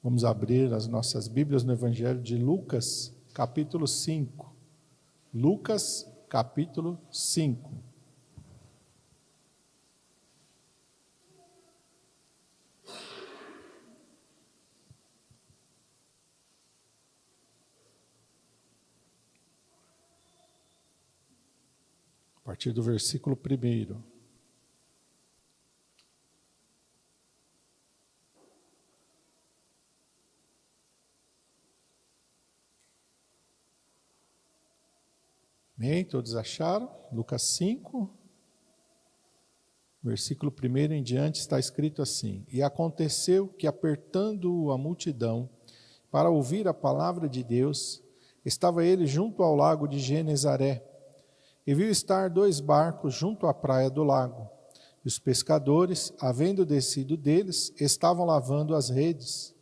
Vamos abrir as nossas Bíblias no Evangelho de Lucas, capítulo 5. Lucas, capítulo 5. A partir do versículo 1. Amém? Todos acharam? Lucas 5, versículo 1 em diante está escrito assim: E aconteceu que, apertando-o a multidão para ouvir a palavra de Deus, estava ele junto ao lago de Genezaré, e viu estar 2 barcos junto à praia do lago. E os pescadores, havendo descido deles, estavam lavando as redes.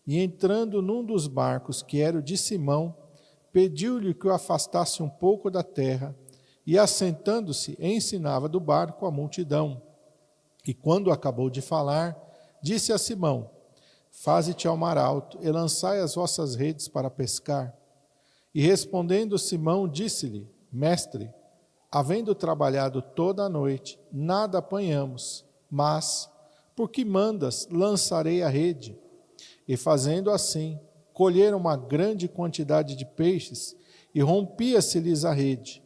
E entrando num dos barcos, que era o de Simão, pediu-lhe que o afastasse um pouco da terra, e assentando-se, ensinava do barco a multidão. E quando acabou de falar, disse a Simão: Faze-te ao mar alto, e lançai as vossas redes para pescar. E respondendo Simão, disse-lhe: Mestre, havendo trabalhado toda a noite, nada apanhamos, mas, por que mandas, lançarei a rede? E fazendo assim, colheram uma grande quantidade de peixes, e rompia-se-lhes a rede.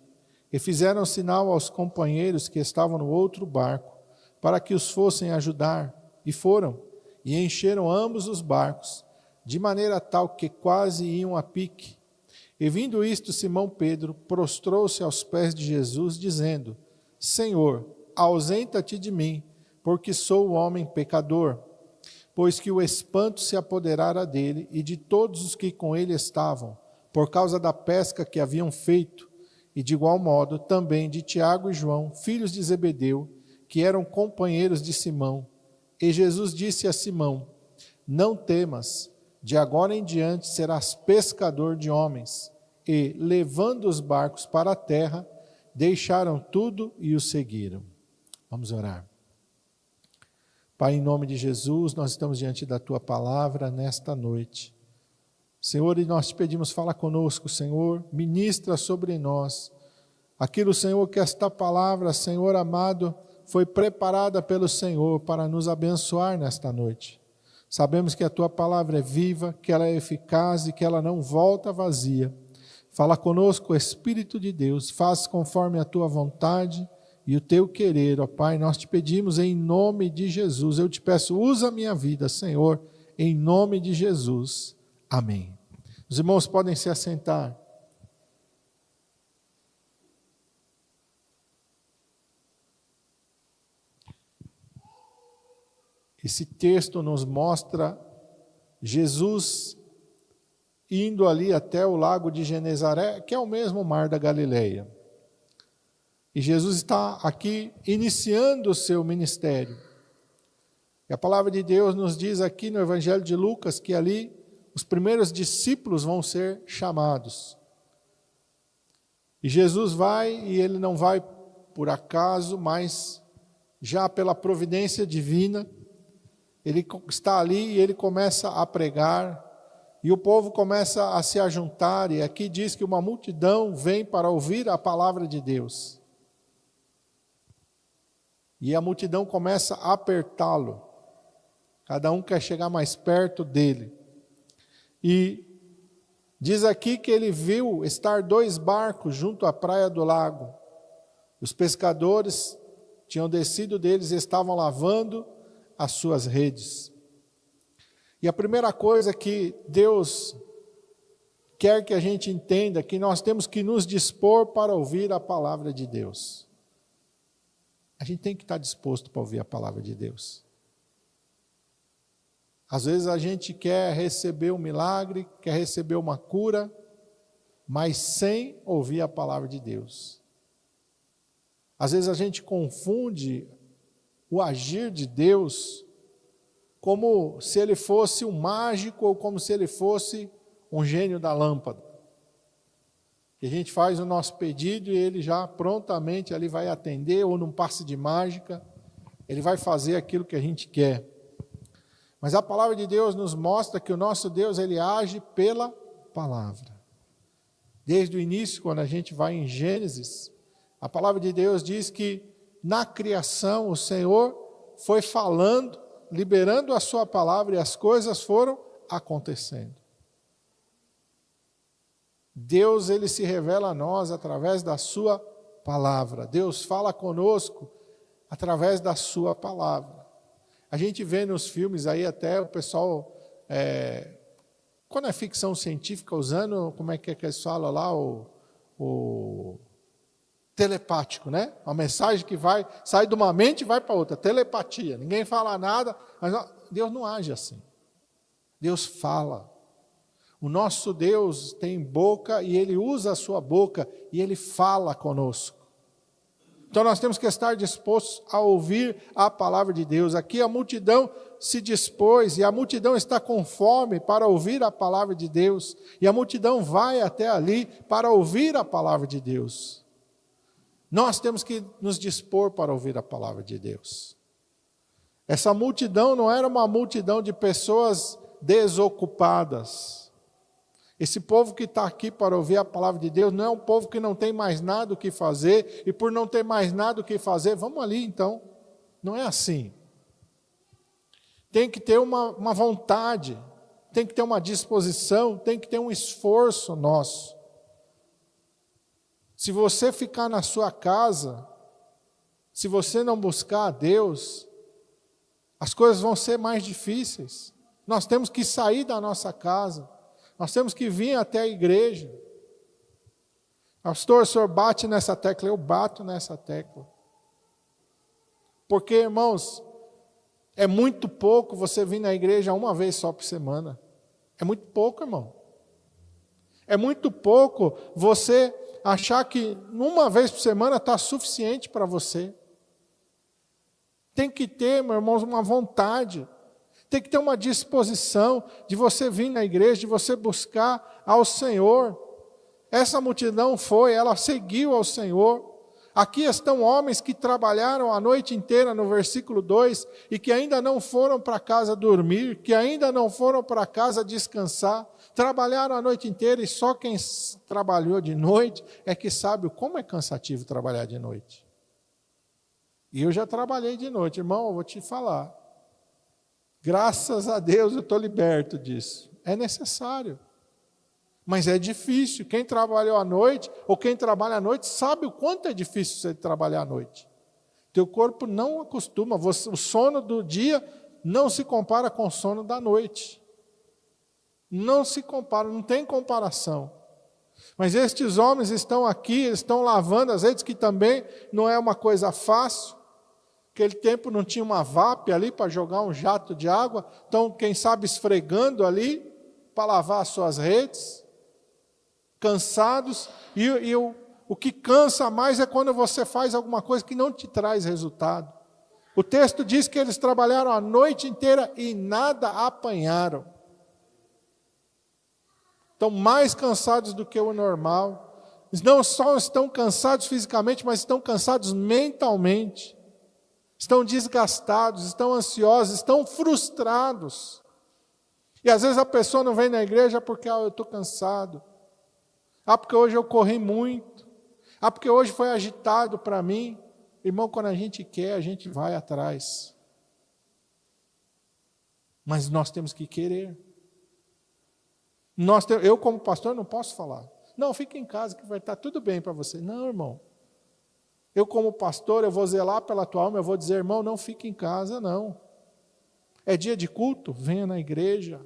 E fizeram sinal aos companheiros que estavam no outro barco, para que os fossem ajudar, e foram, e encheram ambos os barcos, de maneira tal que quase iam a pique. E vindo isto, Simão Pedro prostrou-se aos pés de Jesus, dizendo: Senhor, ausenta-te de mim, porque sou homem pecador. Pois que o espanto se apoderara dele e de todos os que com ele estavam, por causa da pesca que haviam feito, e de igual modo também de Tiago e João, filhos de Zebedeu, que eram companheiros de Simão. E Jesus disse a Simão: Não temas, de agora em diante serás pescador de homens. E, levando os barcos para a terra, deixaram tudo e o seguiram. Vamos orar. Pai, em nome de Jesus, nós estamos diante da Tua palavra nesta noite. Senhor, e nós te pedimos, fala conosco, Senhor, ministra sobre nós aquilo, Senhor, que esta palavra, Senhor amado, foi preparada pelo Senhor para nos abençoar nesta noite. Sabemos que a Tua palavra é viva, que ela é eficaz e que ela não volta vazia. Fala conosco, Espírito de Deus, faz conforme a Tua vontade e o Teu querer, ó Pai, nós te pedimos em nome de Jesus. Eu te peço, usa a minha vida, Senhor, em nome de Jesus. Amém. Os irmãos podem se assentar. Esse texto nos mostra Jesus indo ali até o lago de Genezaré, que é o mesmo mar da Galileia. E Jesus está aqui iniciando o seu ministério. E a palavra de Deus nos diz aqui no Evangelho de Lucas que ali os primeiros discípulos vão ser chamados. E Jesus vai, e ele não vai por acaso, mas já pela providência divina, ele está ali e ele começa a pregar, e o povo começa a se ajuntar, e aqui diz que uma multidão vem para ouvir a palavra de Deus. E a multidão começa a apertá-lo. Cada um quer chegar mais perto dele. E diz aqui que ele viu estar 2 barcos junto à praia do lago. Os pescadores tinham descido deles e estavam lavando as suas redes. E a primeira coisa que Deus quer que a gente entenda é que nós temos que nos dispor para ouvir a palavra de Deus. A gente tem que estar disposto para ouvir a palavra de Deus. Às vezes a gente quer receber um milagre, quer receber uma cura, mas sem ouvir a palavra de Deus. Às vezes a gente confunde o agir de Deus como se ele fosse um mágico ou como se ele fosse um gênio da lâmpada. Que a gente faz o nosso pedido e ele já prontamente ali vai atender, ou num passe de mágica, ele vai fazer aquilo que a gente quer. Mas a palavra de Deus nos mostra que o nosso Deus, ele age pela palavra. Desde o início, quando a gente vai em Gênesis, a palavra de Deus diz que na criação o Senhor foi falando, liberando a sua palavra e as coisas foram acontecendo. Deus, ele se revela a nós através da sua palavra. Deus fala conosco através da sua palavra. A gente vê nos filmes aí até o pessoal, quando é ficção científica, usando, como é que eles falam lá, o telepático, né? Uma mensagem que sai de uma mente e vai para outra, telepatia. Ninguém fala nada, mas Deus não age assim. Deus fala. O nosso Deus tem boca e Ele usa a sua boca e Ele fala conosco. Então nós temos que estar dispostos a ouvir a palavra de Deus. Aqui a multidão se dispôs e a multidão está com fome para ouvir a palavra de Deus. E a multidão vai até ali para ouvir a palavra de Deus. Nós temos que nos dispor para ouvir a palavra de Deus. Essa multidão não era uma multidão de pessoas desocupadas. Esse povo que está aqui para ouvir a palavra de Deus não é um povo que não tem mais nada o que fazer, e por não ter mais nada o que fazer, vamos ali então. Não é assim. Tem que ter uma vontade, tem que ter uma disposição, tem que ter um esforço nosso. Se você ficar na sua casa, se você não buscar a Deus, as coisas vão ser mais difíceis. Nós temos que sair da nossa casa. Nós temos que vir até a igreja. Pastor, o senhor bate nessa tecla, eu bato nessa tecla. Porque, irmãos, é muito pouco você vir na igreja uma vez só por semana. É muito pouco, irmão. É muito pouco você achar que uma vez por semana está suficiente para você. Tem que ter, meus irmãos, uma vontade. Tem que ter uma disposição de você vir na igreja, de você buscar ao Senhor. Essa multidão ela seguiu ao Senhor. Aqui estão homens que trabalharam a noite inteira, no versículo 2, e que ainda não foram para casa dormir, que ainda não foram para casa descansar. Trabalharam a noite inteira e só quem trabalhou de noite é que sabe como é cansativo trabalhar de noite. E eu já trabalhei de noite, irmão, eu vou te falar. Graças a Deus eu estou liberto disso. É necessário. Mas é difícil. Quem trabalhou à noite, ou quem trabalha à noite, sabe o quanto é difícil você trabalhar à noite. Teu corpo não acostuma. O sono do dia não se compara com o sono da noite. Não se compara, não tem comparação. Mas estes homens estão aqui, eles estão lavando as redes, que também não é uma coisa fácil. Naquele tempo não tinha uma VAP ali para jogar um jato de água, então quem sabe esfregando ali para lavar as suas redes, cansados, e o que cansa mais é quando você faz alguma coisa que não te traz resultado. O texto diz que eles trabalharam a noite inteira e nada apanharam. Estão mais cansados do que o normal. Eles não só estão cansados fisicamente, mas estão cansados mentalmente. Estão desgastados, estão ansiosos, estão frustrados. E às vezes a pessoa não vem na igreja porque eu estou cansado. Porque hoje eu corri muito. Porque hoje foi agitado para mim. Irmão, quando a gente quer, a gente vai atrás. Mas nós temos que querer. Eu como pastor não posso falar. Não, fica em casa que vai estar tudo bem para você. Não, irmão. Eu como pastor, eu vou zelar pela tua alma, eu vou dizer, irmão, não fique em casa, não. É dia de culto? Venha na igreja.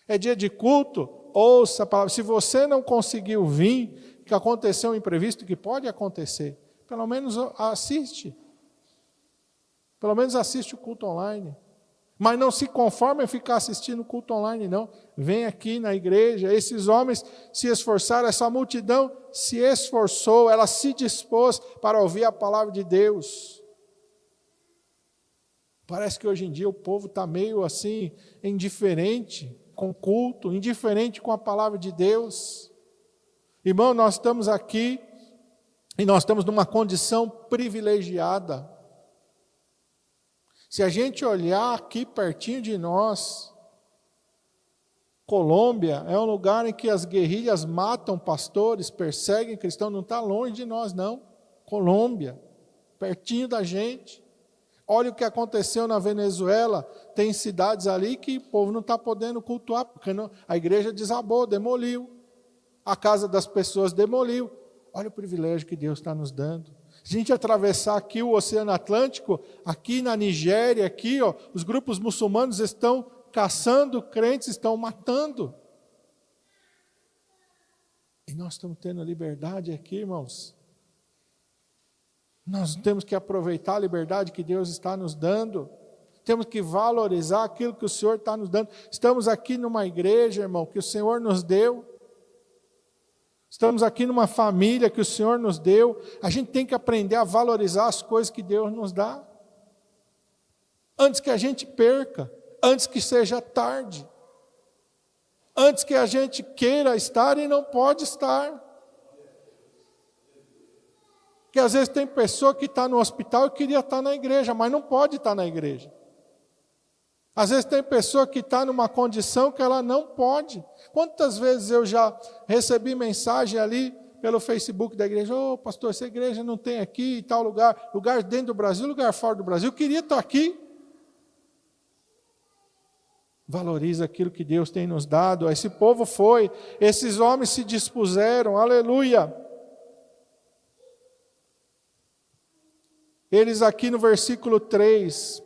É dia de culto? Ouça a palavra. Se você não conseguiu vir, que aconteceu um imprevisto, que pode acontecer, pelo menos assiste. Pelo menos assiste o culto online. Mas não se conforme em ficar assistindo o culto online, não. Vem aqui na igreja. Esses homens se esforçaram, essa multidão se esforçou, ela se dispôs para ouvir a palavra de Deus. Parece que hoje em dia o povo está meio assim, indiferente com o culto, indiferente com a palavra de Deus. Irmão, nós estamos aqui e nós estamos numa condição privilegiada. Se a gente olhar aqui pertinho de nós, Colômbia é um lugar em que as guerrilhas matam pastores, perseguem cristãos, não está longe de nós não. Colômbia, pertinho da gente. Olha o que aconteceu na Venezuela, tem cidades ali que o povo não está podendo cultuar, porque a igreja desabou, demoliu, a casa das pessoas demoliu. Olha o privilégio que Deus está nos dando. Se a gente atravessar aqui o Oceano Atlântico, aqui na Nigéria, aqui, ó, os grupos muçulmanos estão caçando crentes, estão matando. E nós estamos tendo liberdade aqui, irmãos. Nós temos que aproveitar a liberdade que Deus está nos dando. Temos que valorizar aquilo que o Senhor está nos dando. Estamos aqui numa igreja, irmão, que o Senhor nos deu. Estamos aqui numa família que o Senhor nos deu. A gente tem que aprender a valorizar as coisas que Deus nos dá. Antes que a gente perca, antes que seja tarde. Antes que a gente queira estar e não pode estar. Porque às vezes tem pessoa que está no hospital e queria estar na igreja, mas não pode estar na igreja. Às vezes tem pessoa que está numa condição que ela não pode. Quantas vezes eu já recebi mensagem ali pelo Facebook da igreja: ô pastor, essa igreja não tem aqui, em tal lugar, lugar dentro do Brasil, lugar fora do Brasil, eu queria estar aqui. Valoriza aquilo que Deus tem nos dado. Esse povo foi, esses homens se dispuseram, aleluia. Eles aqui no versículo 3,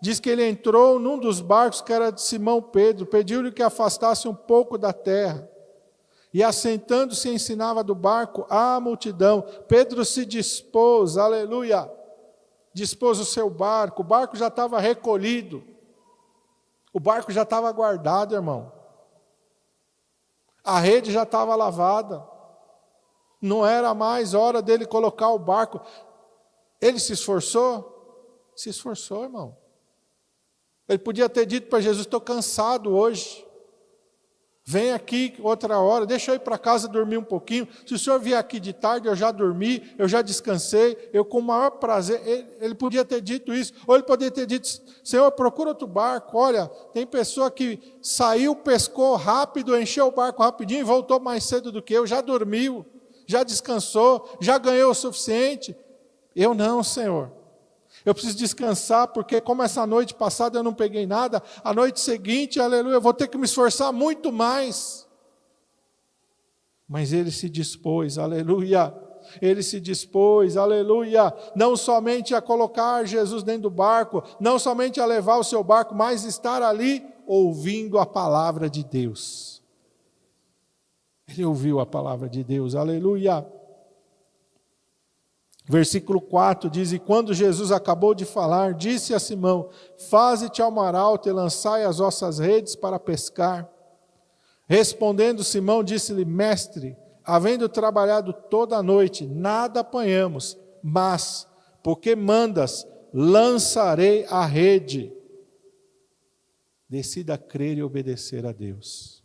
diz que ele entrou num dos barcos que era de Simão Pedro, pediu-lhe que afastasse um pouco da terra, e assentando-se ensinava do barco à multidão. Pedro se dispôs, aleluia, dispôs o seu barco, o barco já estava recolhido, o barco já estava guardado, irmão, a rede já estava lavada, não era mais hora dele colocar o barco. Ele se esforçou? Se esforçou, irmão. Ele podia ter dito para Jesus: estou cansado hoje, vem aqui outra hora, deixa eu ir para casa dormir um pouquinho. Se o senhor vier aqui de tarde, eu já dormi, eu já descansei, eu com o maior prazer. Ele podia ter dito isso, ou ele poderia ter dito: Senhor, procura outro barco. Olha, tem pessoa que saiu, pescou rápido, encheu o barco rapidinho e voltou mais cedo do que eu, já dormiu, já descansou, já ganhou o suficiente. Eu não, Senhor. Eu preciso descansar, porque como essa noite passada eu não peguei nada, a noite seguinte, aleluia, eu vou ter que me esforçar muito mais. Mas ele se dispôs, aleluia. Ele se dispôs, aleluia, não somente a colocar Jesus dentro do barco, não somente a levar o seu barco, mas estar ali ouvindo a palavra de Deus. Ele ouviu a palavra de Deus, aleluia. Versículo 4 diz: e quando Jesus acabou de falar, disse a Simão: faze-te ao mar alto e lançai as vossas redes para pescar. Respondendo Simão, disse-lhe: mestre, havendo trabalhado toda a noite, nada apanhamos, mas, porque mandas, lançarei a rede. Decida crer e obedecer a Deus.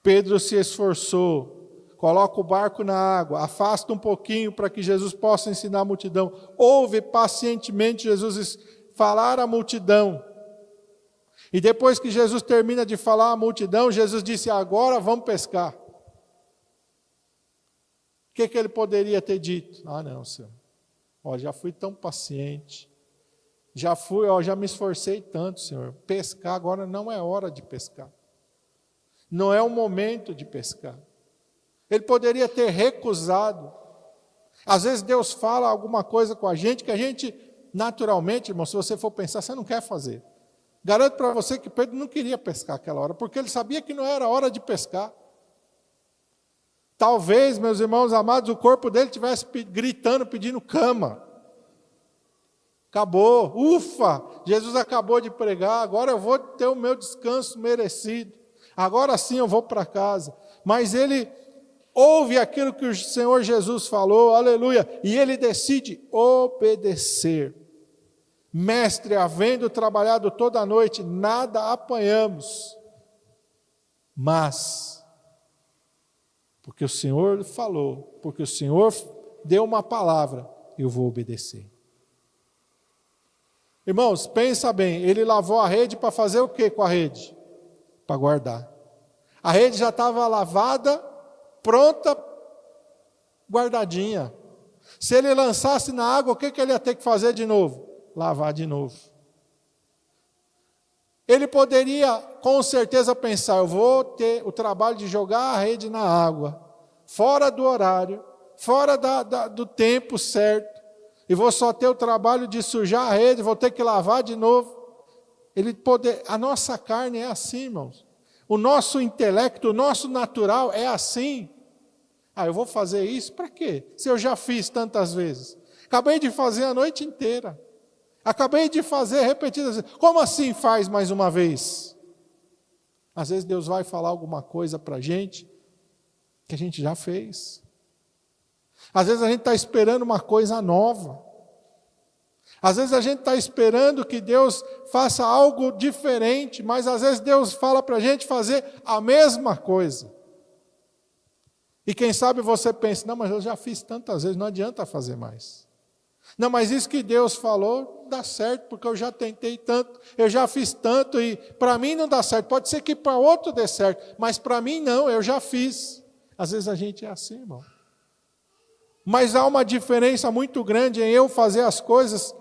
Pedro se esforçou, coloca o barco na água, afasta um pouquinho para que Jesus possa ensinar a multidão. Ouve pacientemente Jesus falar à multidão. E depois que Jesus termina de falar à multidão, Jesus disse: agora vamos pescar. O que ele poderia ter dito? Ah, não, Senhor. Já fui tão paciente. Já me esforcei tanto, Senhor. Pescar agora não é hora de pescar. Não é o momento de pescar. Ele poderia ter recusado. Às vezes Deus fala alguma coisa com a gente que a gente, naturalmente, irmão, se você for pensar, você não quer fazer. Garanto para você que Pedro não queria pescar aquela hora, porque ele sabia que não era hora de pescar. Talvez, meus irmãos amados, o corpo dele estivesse gritando, pedindo cama. Acabou, ufa, Jesus acabou de pregar, agora eu vou ter o meu descanso merecido. Agora sim eu vou para casa. Mas ele ouve aquilo que o Senhor Jesus falou, aleluia, e ele decide obedecer. Mestre, havendo trabalhado toda a noite, nada apanhamos, mas, porque o Senhor falou, porque o Senhor deu uma palavra, eu vou obedecer. Irmãos, pensa bem, ele lavou a rede para fazer o que com a rede? Para guardar. A rede já estava lavada, pronta, guardadinha. Se ele lançasse na água, o que ele ia ter que fazer de novo? Lavar de novo. Ele poderia, com certeza, pensar, eu vou ter o trabalho de jogar a rede na água, fora do horário, fora do tempo certo, e vou só ter o trabalho de sujar a rede, vou ter que lavar de novo. A nossa carne é assim, irmãos. O nosso intelecto, o nosso natural é assim. Eu vou fazer isso para quê? Se eu já fiz tantas vezes. Acabei de fazer a noite inteira. Acabei de fazer repetidas vezes. Como assim faz mais uma vez? Às vezes Deus vai falar alguma coisa para a gente que a gente já fez. Às vezes a gente está esperando uma coisa nova. Às vezes a gente está esperando que Deus faça algo diferente, mas às vezes Deus fala para a gente fazer a mesma coisa. E quem sabe você pensa, não, mas eu já fiz tantas vezes, não adianta fazer mais. Não, mas isso que Deus falou dá certo, porque eu já tentei tanto, eu já fiz tanto e para mim não dá certo. Pode ser que para outro dê certo, mas para mim não, eu já fiz. Às vezes a gente é assim, irmão. Mas há uma diferença muito grande em eu fazer as coisas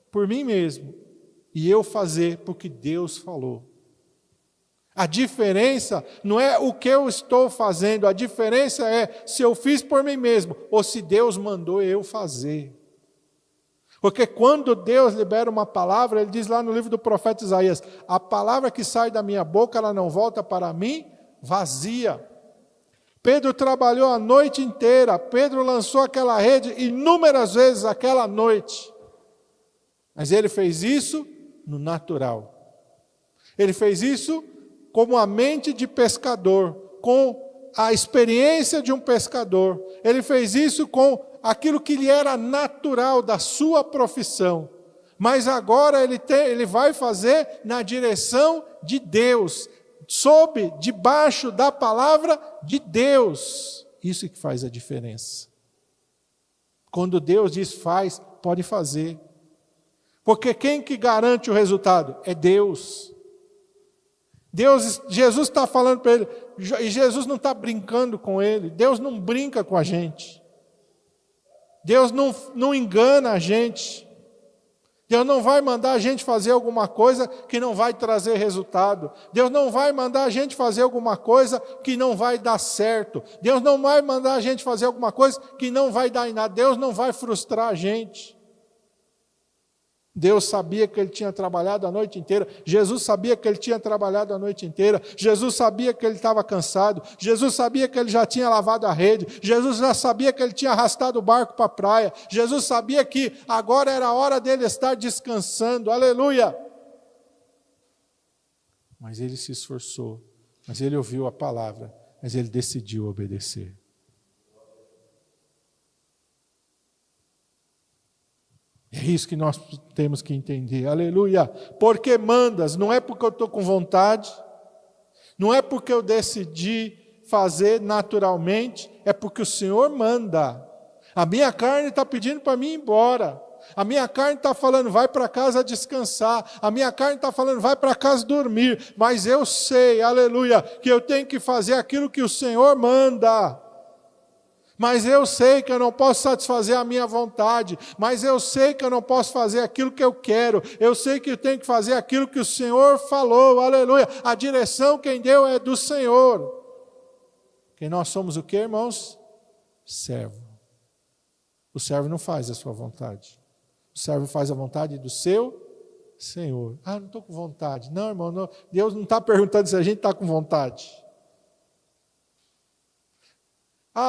por mim mesmo e eu fazer porque Deus falou. A diferença não é o que eu estou fazendo, a diferença é se eu fiz por mim mesmo ou se Deus mandou eu fazer. Porque quando Deus libera uma palavra, Ele diz lá no livro do profeta Isaías, a palavra que sai da minha boca, ela não volta para mim vazia. Pedro trabalhou a noite inteira, Pedro lançou aquela rede inúmeras vezes aquela noite. Mas ele fez isso no natural. Ele fez isso como a mente de pescador, com a experiência de um pescador. Ele fez isso com aquilo que lhe era natural da sua profissão. Mas agora ele vai fazer na direção de Deus, debaixo da palavra de Deus. Isso que faz a diferença. Quando Deus diz faz, pode fazer. Porque quem que garante o resultado? É Deus. Jesus está falando para ele, e Jesus não está brincando com ele, Deus não brinca com a gente. Deus não engana a gente. Deus não vai mandar a gente fazer alguma coisa que não vai trazer resultado. Deus não vai mandar a gente fazer alguma coisa que não vai dar certo. Deus não vai mandar a gente fazer alguma coisa que não vai dar em nada. Deus não vai frustrar a gente. Deus sabia que ele tinha trabalhado a noite inteira. Jesus sabia que ele tinha trabalhado a noite inteira. Jesus sabia que ele estava cansado. Jesus sabia que ele já tinha lavado a rede. Jesus já sabia que ele tinha arrastado o barco para a praia. Jesus sabia que agora era a hora dele estar descansando. Aleluia! Mas ele se esforçou. Mas ele ouviu a palavra. Mas ele decidiu obedecer. É isso que nós temos que entender, aleluia, porque mandas, não é porque eu estou com vontade, não é porque eu decidi fazer naturalmente, é porque o Senhor manda. A minha carne está pedindo para mim ir embora, a minha carne está falando, vai para casa descansar, a minha carne está falando, vai para casa dormir, mas eu sei, aleluia, que eu tenho que fazer aquilo que o Senhor manda. Mas eu sei que eu não posso satisfazer a minha vontade, mas eu sei que eu não posso fazer aquilo que eu quero, eu sei que eu tenho que fazer aquilo que o Senhor falou, aleluia, a direção quem deu é do Senhor. Que nós somos o que, irmãos? Servo. O servo não faz a sua vontade, o servo faz a vontade do seu Senhor. Não estou com vontade. Não, irmão, não. Deus não está perguntando se a gente está com vontade.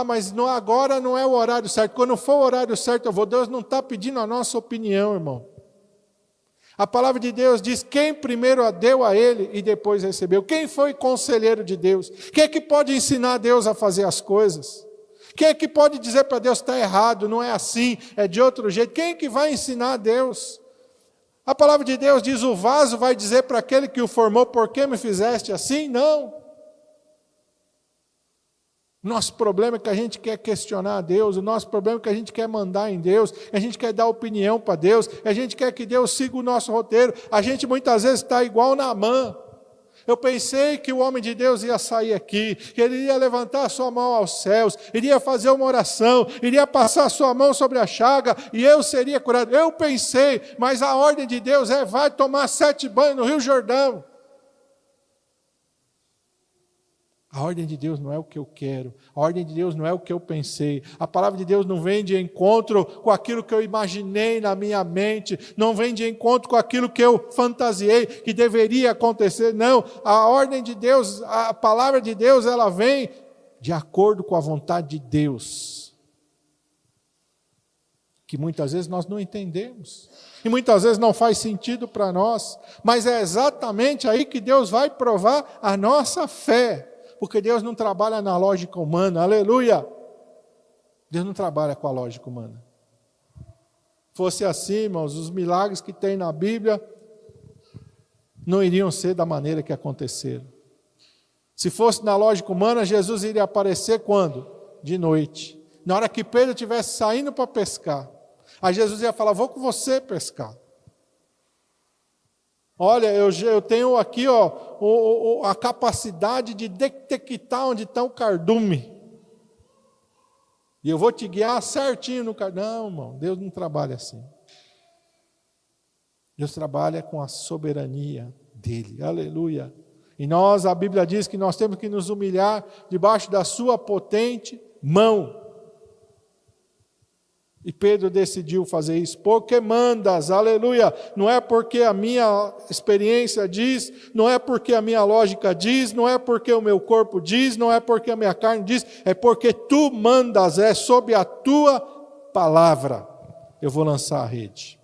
Mas agora não é o horário certo. Quando for o horário certo eu vou. Deus não está pedindo a nossa opinião, irmão. A palavra de Deus diz, quem primeiro a deu a Ele e depois recebeu. Quem foi conselheiro de Deus? Quem é que pode ensinar Deus a fazer as coisas? Quem é que pode dizer para Deus, está errado, não é assim, é de outro jeito? Quem é que vai ensinar a Deus? A palavra de Deus diz, o vaso vai dizer para aquele que o formou, por que me fizeste assim? Não. Nosso problema é que a gente quer questionar a Deus, o nosso problema é que a gente quer mandar em Deus, a gente quer dar opinião para Deus, a gente quer que Deus siga o nosso roteiro. A gente muitas vezes está igual Naamã. Eu pensei que o homem de Deus ia sair aqui, que ele iria levantar a sua mão aos céus, iria fazer uma oração, iria passar a sua mão sobre a chaga e eu seria curado. Eu pensei, mas a ordem de Deus é: vai tomar 7 banhos no Rio Jordão. A ordem de Deus não é o que eu quero, a ordem de Deus não é o que eu pensei, a palavra de Deus não vem de encontro com aquilo que eu imaginei na minha mente, não vem de encontro com aquilo que eu fantasiei que deveria acontecer, não. A ordem de Deus, a palavra de Deus, ela vem de acordo com a vontade de Deus, que muitas vezes nós não entendemos, e muitas vezes não faz sentido para nós, mas é exatamente aí que Deus vai provar a nossa fé. Porque Deus não trabalha na lógica humana, aleluia! Deus não trabalha com a lógica humana. Fosse assim, irmãos, os milagres que tem na Bíblia não iriam ser da maneira que aconteceram. Se fosse na lógica humana, Jesus iria aparecer quando? De noite. Na hora que Pedro estivesse saindo para pescar. Aí Jesus ia falar: vou com você pescar. Olha, eu tenho aqui a capacidade de detectar onde está o cardume. E eu vou te guiar certinho no cardume. Não, irmão, Deus não trabalha assim. Deus trabalha com a soberania dEle. Aleluia. E nós, a Bíblia diz que nós temos que nos humilhar debaixo da sua potente mão. E Pedro decidiu fazer isso, porque mandas, aleluia, não é porque a minha experiência diz, não é porque a minha lógica diz, não é porque o meu corpo diz, não é porque a minha carne diz, é porque tu mandas, é sob a tua palavra, eu vou lançar a rede.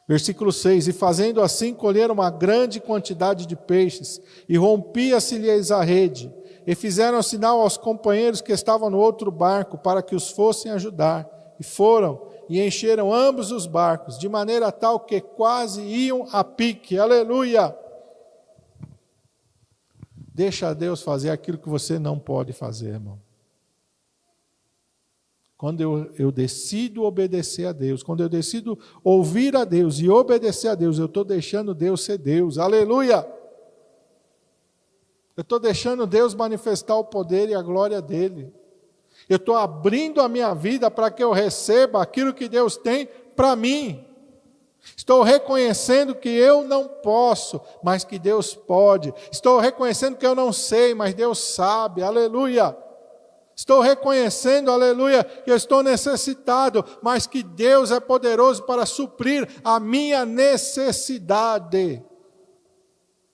Versículo 6, e fazendo assim colheram uma grande quantidade de peixes, e rompia-se-lhes a rede, e fizeram sinal aos companheiros que estavam no outro barco, para que os fossem ajudar. E foram, e encheram ambos os barcos, de maneira tal que quase iam a pique. Aleluia! Deixa Deus fazer aquilo que você não pode fazer, irmão. Quando eu decido obedecer a Deus, quando eu decido ouvir a Deus e obedecer a Deus, eu estou deixando Deus ser Deus. Aleluia! Eu estou deixando Deus manifestar o poder e a glória dEle. Eu estou abrindo a minha vida para que eu receba aquilo que Deus tem para mim. Estou reconhecendo que eu não posso, mas que Deus pode. Estou reconhecendo que eu não sei, mas Deus sabe. Aleluia! Estou reconhecendo, aleluia, que eu estou necessitado, mas que Deus é poderoso para suprir a minha necessidade.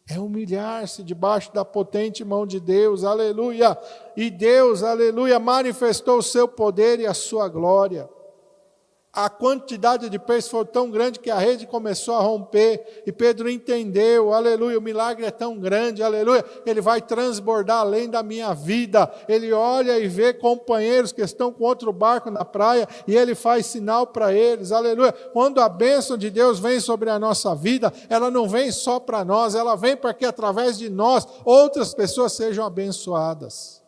É humilhar-se debaixo da potente mão de Deus, aleluia. E Deus, aleluia, manifestou o seu poder e a sua glória. A quantidade de peixes foi tão grande que a rede começou a romper. E Pedro entendeu, aleluia, o milagre é tão grande, aleluia, ele vai transbordar além da minha vida. Ele olha e vê companheiros que estão com outro barco na praia e ele faz sinal para eles, aleluia. Quando a bênção de Deus vem sobre a nossa vida, ela não vem só para nós, ela vem para que através de nós outras pessoas sejam abençoadas.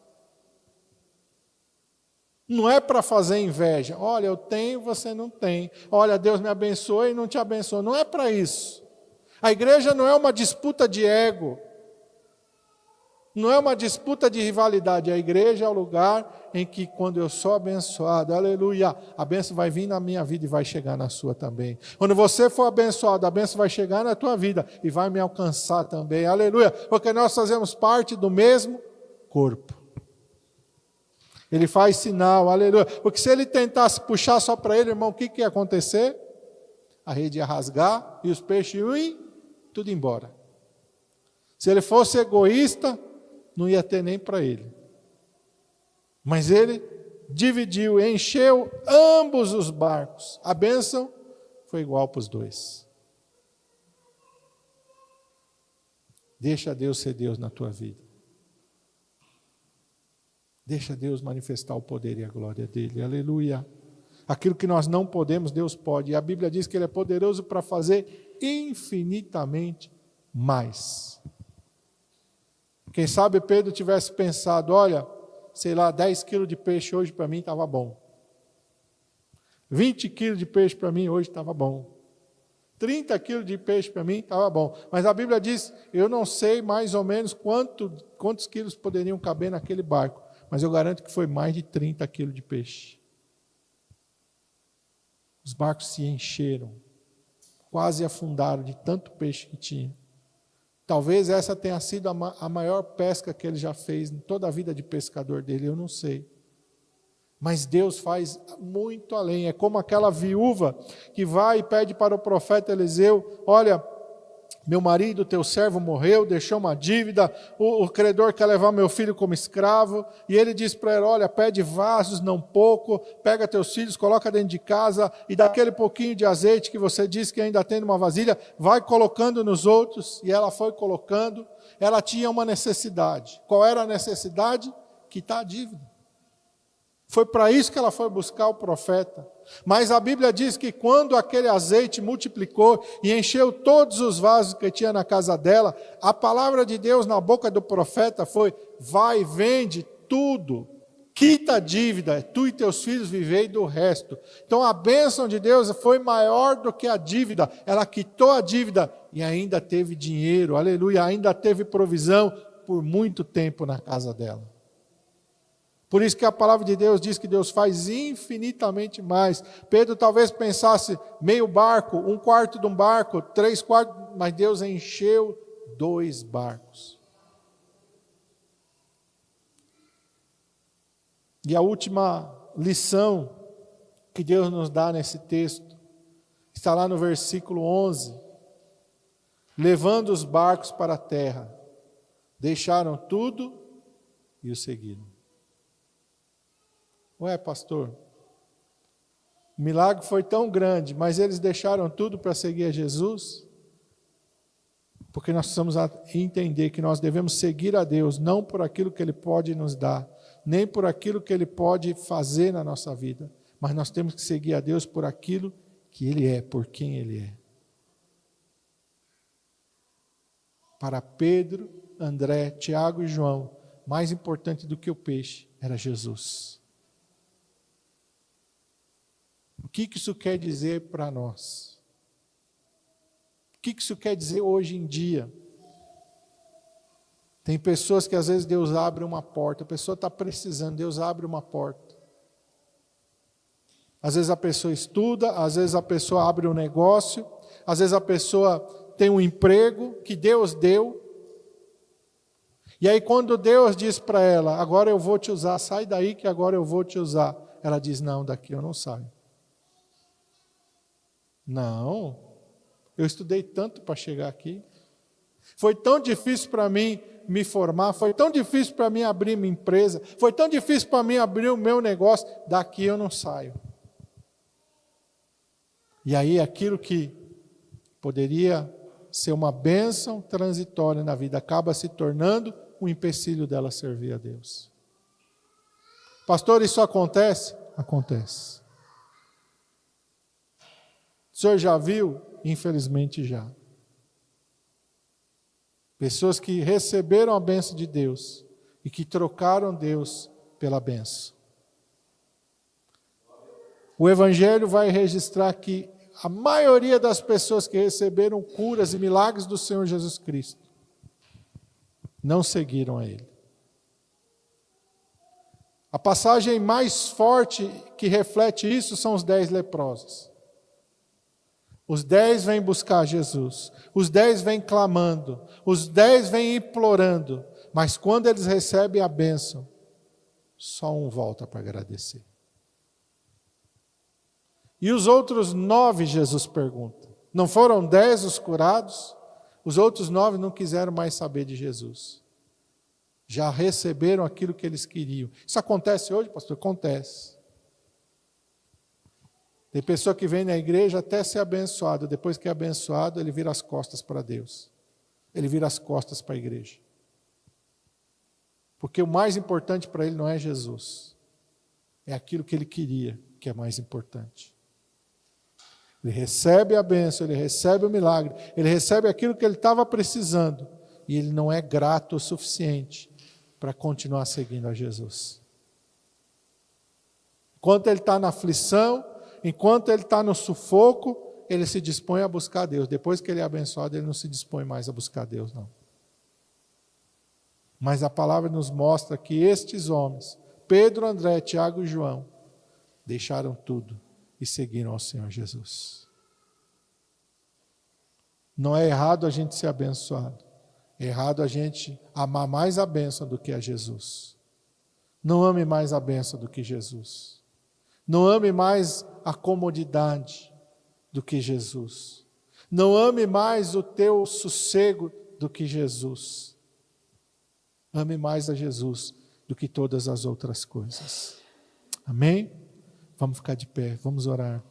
Não é para fazer inveja. Olha, eu tenho, você não tem. Olha, Deus me abençoa e não te abençoa. Não é para isso. A igreja não é uma disputa de ego. Não é uma disputa de rivalidade. A igreja é o lugar em que, quando eu sou abençoado, aleluia, a bênção vai vir na minha vida e vai chegar na sua também. Quando você for abençoado, a bênção vai chegar na tua vida e vai me alcançar também. Aleluia. Porque nós fazemos parte do mesmo corpo. Ele faz sinal, aleluia. Porque se ele tentasse puxar só para ele, irmão, o que ia acontecer? A rede ia rasgar e os peixes iam ir, tudo embora. Se ele fosse egoísta, não ia ter nem para ele. Mas ele dividiu, encheu ambos os barcos. A bênção foi igual para os dois. Deixa Deus ser Deus na tua vida. Deixa Deus manifestar o poder e a glória dEle. Aleluia. Aquilo que nós não podemos, Deus pode. E a Bíblia diz que Ele é poderoso para fazer infinitamente mais. Quem sabe Pedro tivesse pensado, olha, sei lá, 10 quilos de peixe hoje para mim estava bom. 20 quilos de peixe para mim hoje estava bom. 30 quilos de peixe para mim estava bom. Mas a Bíblia diz, eu não sei mais ou menos quantos quilos poderiam caber naquele barco, mas eu garanto que foi mais de 30 quilos de peixe. Os barcos se encheram, quase afundaram de tanto peixe que tinha. Talvez essa tenha sido a maior pesca que ele já fez em toda a vida de pescador dele, eu não sei. Mas Deus faz muito além. É como aquela viúva que vai e pede para o profeta Eliseu, olha, meu marido, teu servo morreu, deixou uma dívida, o credor quer levar meu filho como escravo, e ele diz para ela, olha, pede vasos, não pouco, pega teus filhos, coloca dentro de casa, e daquele pouquinho de azeite que você disse que ainda tem numa vasilha, vai colocando nos outros, e ela foi colocando, ela tinha uma necessidade. Qual era a necessidade? Quitar a dívida. Foi para isso que ela foi buscar o profeta. Mas a Bíblia diz que quando aquele azeite multiplicou e encheu todos os vasos que tinha na casa dela, a palavra de Deus na boca do profeta foi, vai, vende tudo, quita a dívida, tu e teus filhos vivei do resto. Então a bênção de Deus foi maior do que a dívida, ela quitou a dívida e ainda teve dinheiro, aleluia, ainda teve provisão por muito tempo na casa dela. Por isso que a palavra de Deus diz que Deus faz infinitamente mais. Pedro talvez pensasse meio barco, 1/4 de um barco, 3/4, mas Deus encheu 2 barcos. E a última lição que Deus nos dá nesse texto está lá no versículo 11. Levando os barcos para a terra, deixaram tudo e o seguiram. Ué, pastor, o milagre foi tão grande, mas eles deixaram tudo para seguir a Jesus? Porque nós precisamos entender que nós devemos seguir a Deus, não por aquilo que Ele pode nos dar, nem por aquilo que Ele pode fazer na nossa vida, mas nós temos que seguir a Deus por aquilo que Ele é, por quem Ele é. Para Pedro, André, Tiago e João, mais importante do que o peixe era Jesus. O que isso quer dizer para nós? O que isso quer dizer hoje em dia? Tem pessoas que às vezes Deus abre uma porta, a pessoa está precisando, Deus abre uma porta. Às vezes a pessoa estuda, às vezes a pessoa abre um negócio, às vezes a pessoa tem um emprego que Deus deu. E aí quando Deus diz para ela, agora eu vou te usar, sai daí que agora eu vou te usar. Ela diz, não, daqui eu não saio. Não, eu estudei tanto para chegar aqui. Foi tão difícil para mim me formar, foi tão difícil para mim abrir minha empresa, foi tão difícil para mim abrir o meu negócio, daqui eu não saio. E aí aquilo que poderia ser uma bênção transitória na vida, acaba se tornando um empecilho dela servir a Deus. Pastor, isso acontece? Acontece. O senhor já viu? Infelizmente já. Pessoas que receberam a bênção de Deus e que trocaram Deus pela bênção. O Evangelho vai registrar que a maioria das pessoas que receberam curas e milagres do Senhor Jesus Cristo não seguiram a Ele. A passagem mais forte que reflete isso são os 10 leprosos. Os 10 vêm buscar Jesus, os 10 vêm clamando, os 10 vêm implorando, mas quando eles recebem a bênção, só um volta para agradecer. E os outros 9, Jesus pergunta, não foram 10 os curados? Os outros 9 não quiseram mais saber de Jesus. Já receberam aquilo que eles queriam. Isso acontece hoje, pastor? Acontece. Tem pessoa que vem na igreja até ser abençoado, depois que é abençoado, ele vira as costas para Deus. Ele vira as costas para a igreja. Porque o mais importante para ele não é Jesus. É aquilo que ele queria, que é mais importante. Ele recebe a bênção, ele recebe o milagre, ele recebe aquilo que ele estava precisando, e ele não é grato o suficiente para continuar seguindo a Jesus. Enquanto ele está na aflição, enquanto ele está no sufoco, ele se dispõe a buscar Deus. Depois que ele é abençoado, ele não se dispõe mais a buscar Deus, não. Mas a palavra nos mostra que estes homens, Pedro, André, Tiago e João, deixaram tudo e seguiram ao Senhor Jesus. Não é errado a gente ser abençoado. É errado a gente amar mais a bênção do que a Jesus. Não ame mais a bênção do que Jesus. Não ame mais a comodidade do que Jesus. Não ame mais o teu sossego do que Jesus. Ame mais a Jesus do que todas as outras coisas. Amém? Vamos ficar de pé, vamos orar.